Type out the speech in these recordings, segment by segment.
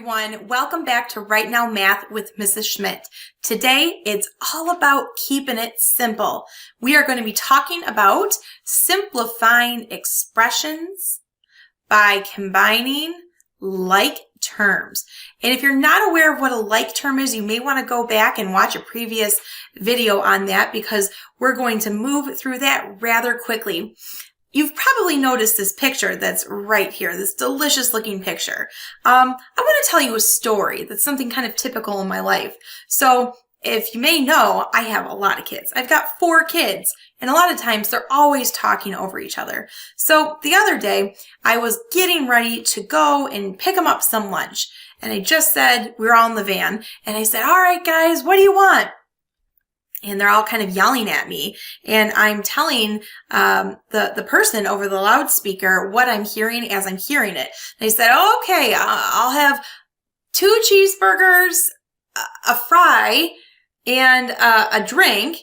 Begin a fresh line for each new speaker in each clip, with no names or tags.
everyone. Welcome back to Right Now Math with Mrs. Schmidt. Today, it's all about keeping it simple. We are going to be talking about simplifying expressions by combining like terms. And if you're not aware of what a like term is, you may want to go back and watch a previous video on that because we're going to move through that rather quickly. You've probably noticed this picture that's right here, this delicious looking picture. I want to tell you a story that's something kind of typical in my life. So if you may know, I have a lot of kids. I've got 4 kids, and a lot of times they're always talking over each other. So the other day, I was getting ready to go and pick them up some lunch. And I just said, we were all in the van, and I said, all right, guys, what do you want? And they're all kind of yelling at me. And I'm telling the person over the loudspeaker what I'm hearing as I'm hearing it. They said, oh, okay, I'll have 2 cheeseburgers, a fry, and a drink.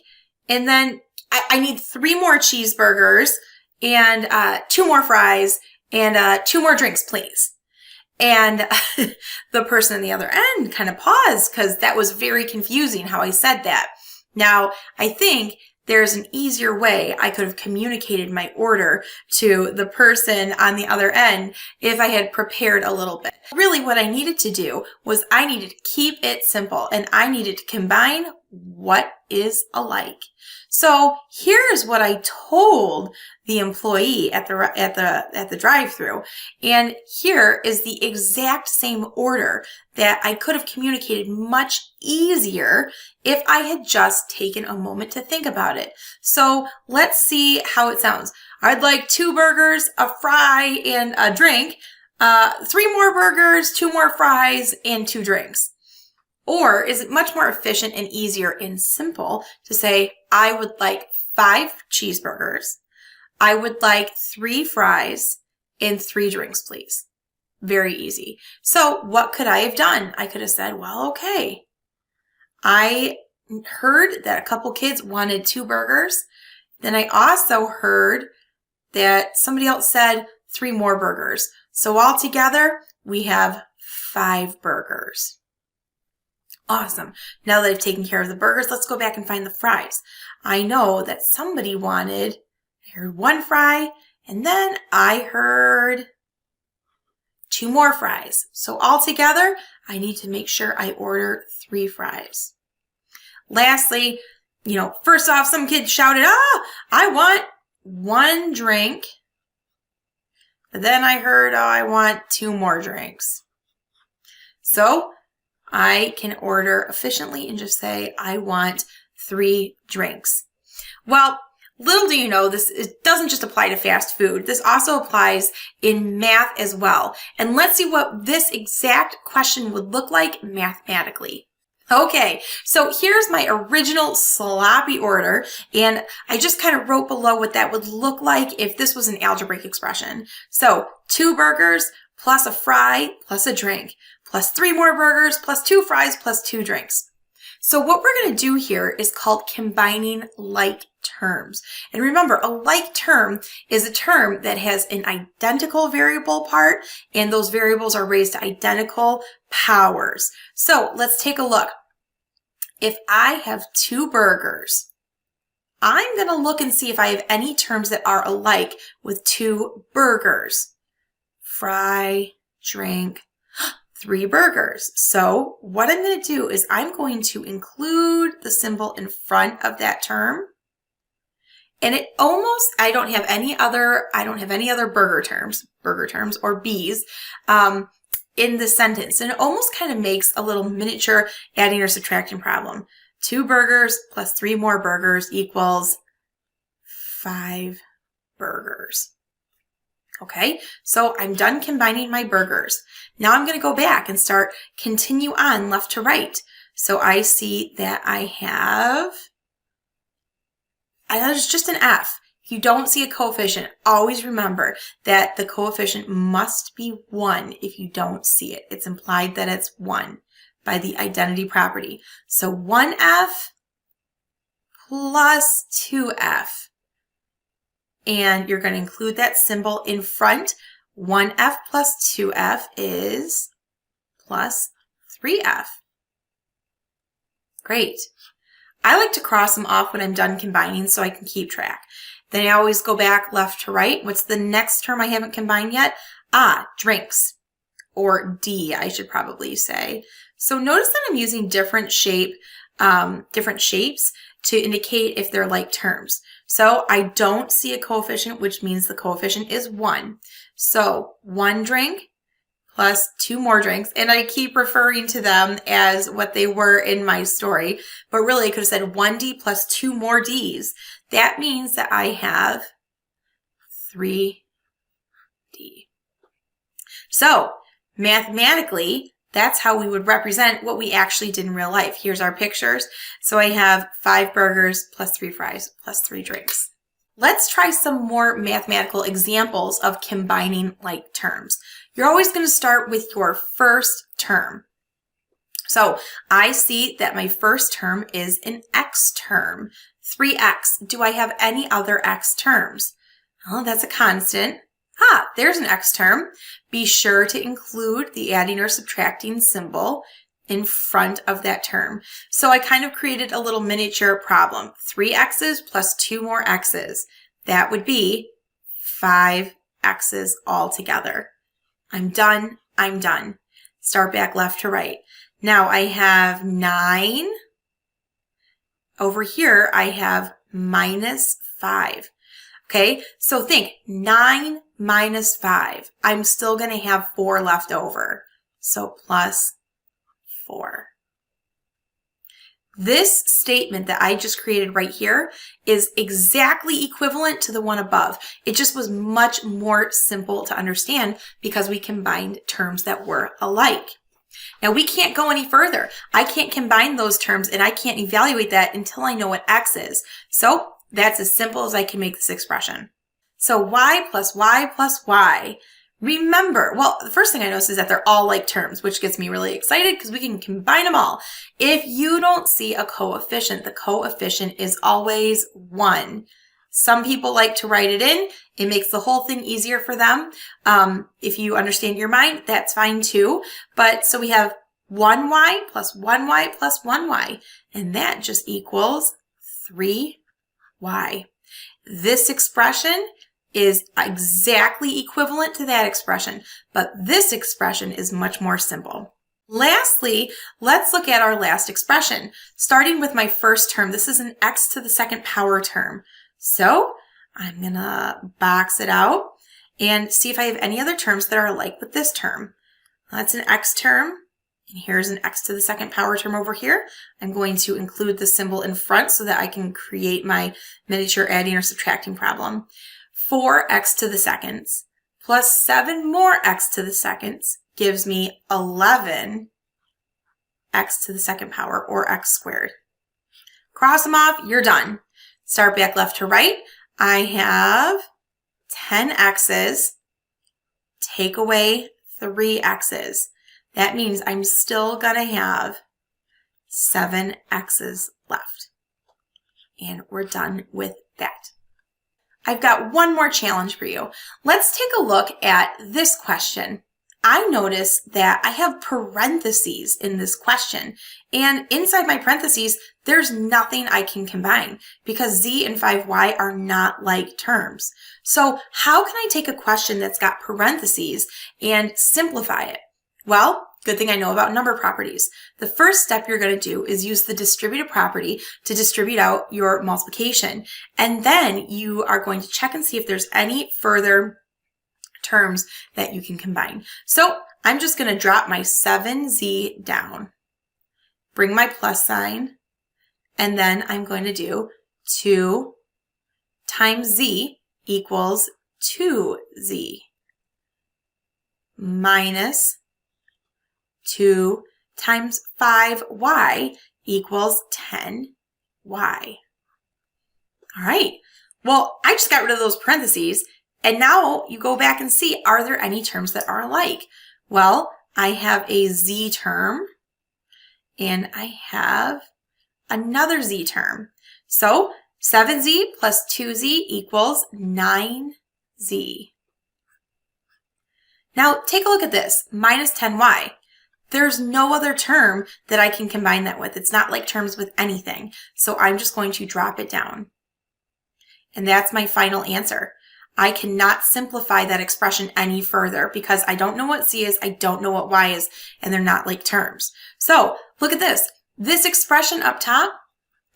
And then I need 3 more cheeseburgers and 2 more fries and 2 more drinks, please. And the person on the other end kind of paused because that was very confusing how I said that. Now, I think there's an easier way I could have communicated my order to the person on the other end if I had prepared a little bit. Really, what I needed to do was I needed to keep it simple, and I needed to combine what is alike. So here's what I told the employee at the drive-thru, and here is the exact same order that I could have communicated much easier if I had just taken a moment to think about it. So let's see how it sounds. I'd like 2 burgers, a fry, and a drink. 3 more burgers, 2 more fries, and 2 drinks. Or is it much more efficient and easier and simple to say, I would like 5 cheeseburgers, I would like 3 fries, and 3 drinks, please. Very easy. So what could I have done? I could have said, well, okay. I heard that a couple kids wanted 2 burgers. Then I also heard that somebody else said 3 more burgers. So altogether, we have 5 burgers. Awesome. Now that I've taken care of the burgers, let's go back and find the fries. I know that somebody wanted, I heard 1 fry, and then I heard 2 more fries. So altogether, I need to make sure I order 3 fries. Lastly, first off, some kid shouted, I want 1 drink. But then I heard, I want 2 more drinks. So I can order efficiently and just say, I want 3 drinks. Well, little do you know, it doesn't just apply to fast food. This also applies in math as well. And let's see what this exact question would look like mathematically. Okay, so here's my original sloppy order, and I just kind of wrote below what that would look like if this was an algebraic expression. So 2 burgers plus a fry plus a drink plus 3 more burgers plus 2 fries plus 2 drinks. So what we're going to do here is called combining like terms. And remember, a like term is a term that has an identical variable part, and those variables are raised to identical powers. So let's take a look. If I have 2 burgers, I'm going to look and see if I have any terms that are alike with 2 burgers. Fry, drink, 3 burgers. So what I'm going to do is I'm going to include the symbol in front of that term. And I don't have any other burger terms or B's in the sentence. And it almost kind of makes a little miniature adding or subtracting problem. 2 burgers plus 3 more burgers equals 5 burgers. Okay, so I'm done combining my burgers. Now I'm going to go back and continue on left to right. So I see that there's just an F. If you don't see a coefficient, always remember that the coefficient must be 1 if you don't see it. It's implied that it's 1 by the identity property. So 1F plus 2F. And you're going to include that symbol in front. 1F plus 2F is plus 3f. Great. I like to cross them off when I'm done combining so I can keep track. Then I always go back left to right. What's the next term I haven't combined yet? Drinks, or D, I should probably say. So notice that I'm using different shapes to indicate if they're like terms. So I don't see a coefficient, which means the coefficient is 1. So 1 drink plus 2 more drinks, and I keep referring to them as what they were in my story, but really I could have said 1D plus 2 more Ds. That means that I have 3D. So mathematically, that's how we would represent what we actually did in real life. Here's our pictures. So I have 5 burgers plus 3 fries plus 3 drinks. Let's try some more mathematical examples of combining like terms. You're always going to start with your first term. So I see that my first term is an x term, 3x. Do I have any other x terms? Oh, that's a constant. There's an x term. Be sure to include the adding or subtracting symbol in front of that term. So I kind of created a little miniature problem. 3 x's plus 2 more x's. That would be 5 x's altogether. I'm done. I'm done. Start back left to right. Now I have 9. Over here, I have minus 5. Okay, so think 9 minus 5. I'm still going to have 4 left over. So plus 4. This statement that I just created right here is exactly equivalent to the one above. It just was much more simple to understand because we combined terms that were alike. Now we can't go any further. I can't combine those terms and I can't evaluate that until I know what x is. So that's as simple as I can make this expression. So y plus y plus y. Remember, well, the first thing I notice is that they're all like terms, which gets me really excited because we can combine them all. If you don't see a coefficient, the coefficient is always 1. Some people like to write it in. It makes the whole thing easier for them. If you understand your mind, that's fine too. But so we have 1y plus 1y plus 1y, and that just equals 3y. This expression is exactly equivalent to that expression, but this expression is much more simple. Lastly, let's look at our last expression. Starting with my first term, this is an x to the second power term. So I'm going to box it out and see if I have any other terms that are alike with this term. That's an x term, and here's an x to the second power term over here. I'm going to include the symbol in front so that I can create my miniature adding or subtracting problem. 4x to the seconds plus 7 more x to the seconds gives me 11 x to the second power, or x squared. Cross them off, you're done. Start back left to right. I have 10 x's, take away 3 x's. That means I'm still going to have 7 x's left. And we're done with that. I've got one more challenge for you. Let's take a look at this question. I notice that I have parentheses in this question, and inside my parentheses, there's nothing I can combine because z and 5y are not like terms. So how can I take a question that's got parentheses and simplify it? Well, good thing I know about number properties. The first step you're going to do is use the distributive property to distribute out your multiplication. And then you are going to check and see if there's any further terms that you can combine. So I'm just going to drop my 7z down, bring my plus sign, and then I'm going to do 2 times z equals 2z minus 2 times 5y equals 10y. All right. Well, I just got rid of those parentheses, and now you go back and see, are there any terms that are alike? Well, I have a z term, and I have another z term. So 7z plus 2z equals 9z. Now take a look at this, minus 10y. There's no other term that I can combine that with. It's not like terms with anything. So I'm just going to drop it down. And that's my final answer. I cannot simplify that expression any further because I don't know what Z is, I don't know what Y is, and they're not like terms. So look at this. This expression up top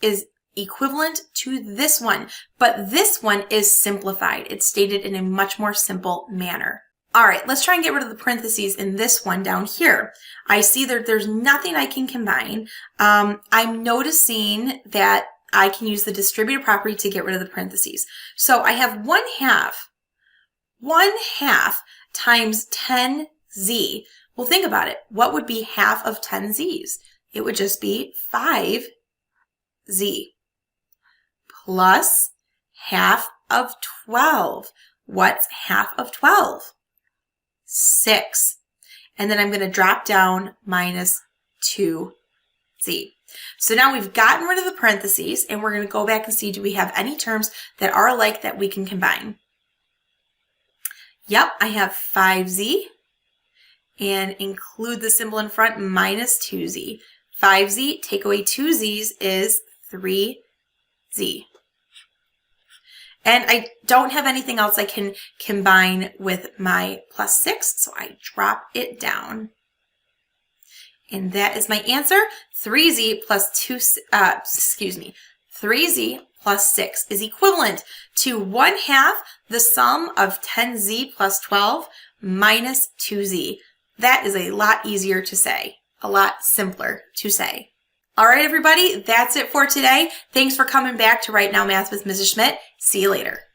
is equivalent to this one, but this one is simplified. It's stated in a much more simple manner. All right, let's try and get rid of the parentheses in this one down here. I see that there's nothing I can combine. I'm noticing that I can use the distributive property to get rid of the parentheses. So I have 1/2 times 10z. Well, think about it. What would be half of 10z's? It would just be 5z plus half of 12. What's half of 12? 6. And then I'm going to drop down minus 2z. So now we've gotten rid of the parentheses, and we're going to go back and see, do we have any terms that are alike that we can combine? Yep, I have 5z, and include the symbol in front, minus 2z. 5z, take away 2z's is 3z. And I don't have anything else I can combine with my plus 6, so I drop it down. And that is my answer. 3z plus 3z plus 6 is equivalent to 1/2 the sum of 10z plus 12 minus 2z. That is a lot easier to say, a lot simpler to say. All right, everybody, that's it for today. Thanks for coming back to Right Now Math with Mrs. Schmidt. See you later.